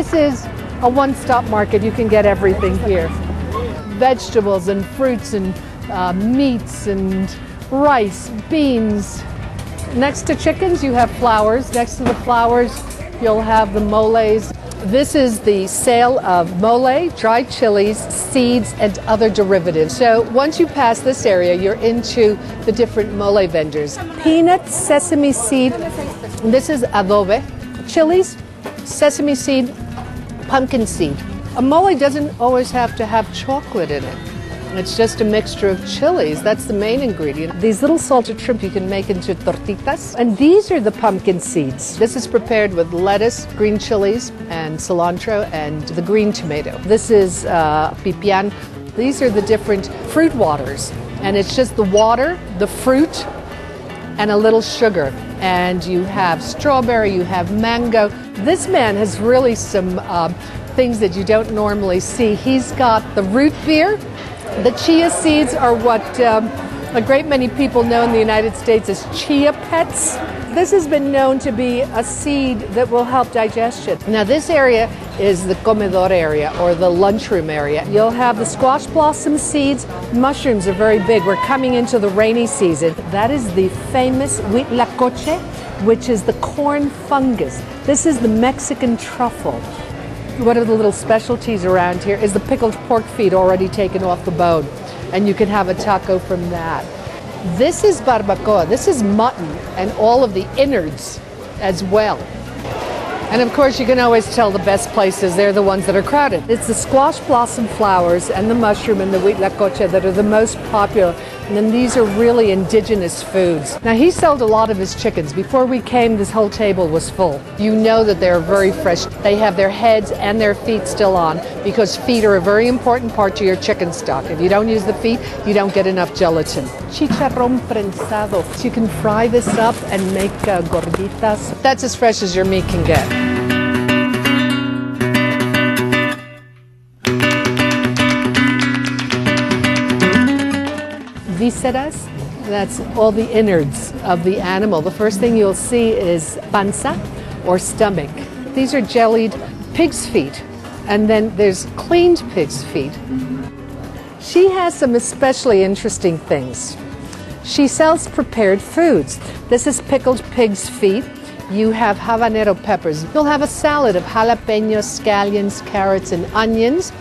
This is a one-stop market. You can get everything here. Vegetables and fruits and meats and rice, beans. Next to chickens, you have flowers. Next to the flowers, you'll have the moles. This is the sale of mole, dried chilies, seeds, and other derivatives. So once you pass this area, you're into the different mole vendors. Peanut, sesame seed. This is adobe. Chilies, sesame seed, pumpkin seed. A mole doesn't always have to have chocolate in it. It's just a mixture of chilies. That's the main ingredient. These little salted shrimp you can make into tortitas. And these are the pumpkin seeds. This is prepared with lettuce, green chilies, and cilantro, and the green tomato. This is pipián. These are the different fruit waters. And it's just the water, the fruit, and a little sugar. And you have strawberry, you have mango. This man has really some things that you don't normally see. He's got the root beer. The chia seeds are what a great many people know in the United States as chia pets. This has been known to be a seed that will help digestion. Now this area is the comedor area, or the lunchroom area. You'll have the squash blossom seeds. Mushrooms are very big. We're coming into the rainy season. That is the famous huitlacoche, which is the corn fungus. This is the Mexican truffle. One of the little specialties around here is the pickled pork feet already taken off the bone, and you can have a taco from that. This is barbacoa. This is mutton and all of the innards as well. And of course, you can always tell the best places, they're the ones that are crowded. It's the squash blossom flowers and the mushroom and the huitlacoche that are the most popular. And then these are really indigenous foods. Now he sold a lot of his chickens. Before we came, this whole table was full. You know that they're very fresh. They have their heads and their feet still on, because feet are a very important part to your chicken stock. If you don't use the feet, you don't get enough gelatin. Chicharrón prensado. You can fry this up and make gorditas. That's as fresh as your meat can get. Visceras, that's all the innards of the animal. The first thing you'll see is panza, or stomach. These are jellied pig's feet, and then there's cleaned pig's feet. She has some especially interesting things. She sells prepared foods. This is pickled pig's feet. You have habanero peppers. You'll have a salad of jalapenos, scallions, carrots, and onions.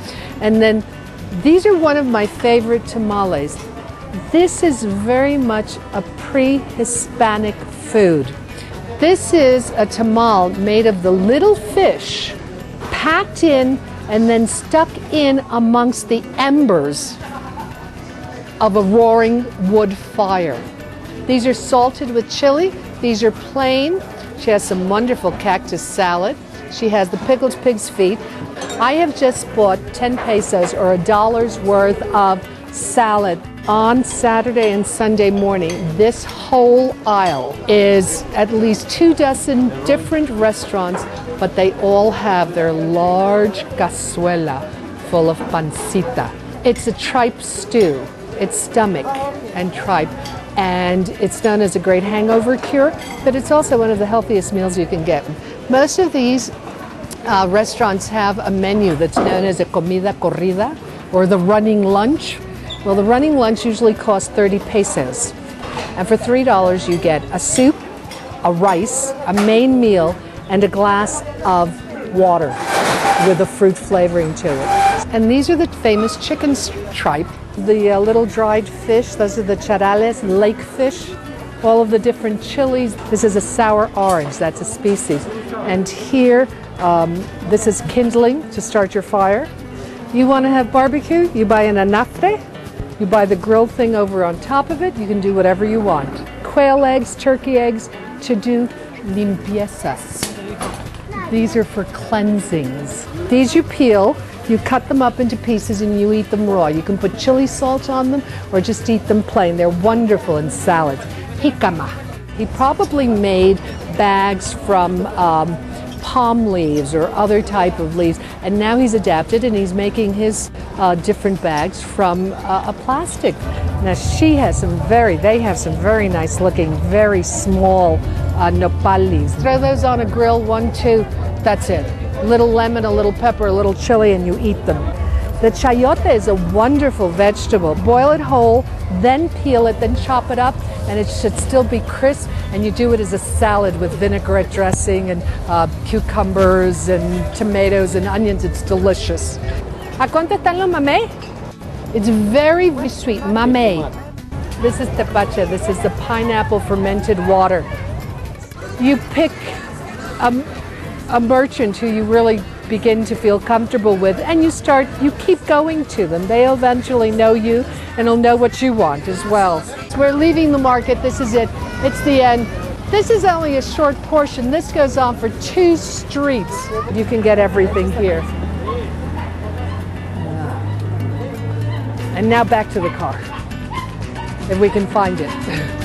And then these are one of my favorite tamales. This is very much a pre-Hispanic food. This is a tamal made of the little fish, packed in and then stuck in amongst the embers of a roaring wood fire. These are salted with chili. These are plain. She has some wonderful cactus salad. She has the pickled pig's feet. I have just bought 10 pesos, or $1 worth of salad. On Saturday and Sunday morning, this whole aisle is at least 24 different restaurants, but they all have their large cazuela full of pancita. It's a tripe stew. It's stomach and tripe, and it's known as a great hangover cure, but it's also one of the healthiest meals you can get. Most of these restaurants have a menu that's known as a comida corrida, or the running lunch. Well, the running lunch usually costs 30 pesos. And for $3, you get a soup, a rice, a main meal, and a glass of water with a fruit flavoring to it. And these are the famous chicken tripe. The little dried fish, those are the charales, lake fish. All of the different chilies. This is a sour orange, that's a species. And here, this is kindling to start your fire. You want to have barbecue? You buy an anafre. You buy the grilled thing over on top of it. You can do whatever you want. Quail eggs, turkey eggs, to do limpiezas. These are for cleansings. These you peel, you cut them up into pieces, and you eat them raw. You can put chili salt on them or just eat them plain. They're wonderful in salads. Jicama. He probably made bags from palm leaves or other type of leaves, and now he's adapted and he's making his different bags from a plastic. Now they have some very nice looking, very small nopal leaves. Throw those on a grill, 1, 2, that's it. A little lemon, a little pepper, a little chili, and you eat them. The chayote is a wonderful vegetable. Boil it whole, then peel it, then chop it up, and it should still be crisp, and you do it as a salad with vinaigrette dressing and cucumbers and tomatoes and onions. It's delicious. ¿A cuánto están los mamey? It's very, very sweet. Mamey. This is tepache. This is the pineapple fermented water. You pick a merchant who you really begin to feel comfortable with, and you keep going to them. They'll eventually know you, and they'll know what you want as well. So we're leaving the market. This is it. It's the end. This is only a short portion. This goes on for 2 streets. You can get everything here. And now back to the car, if we can find it.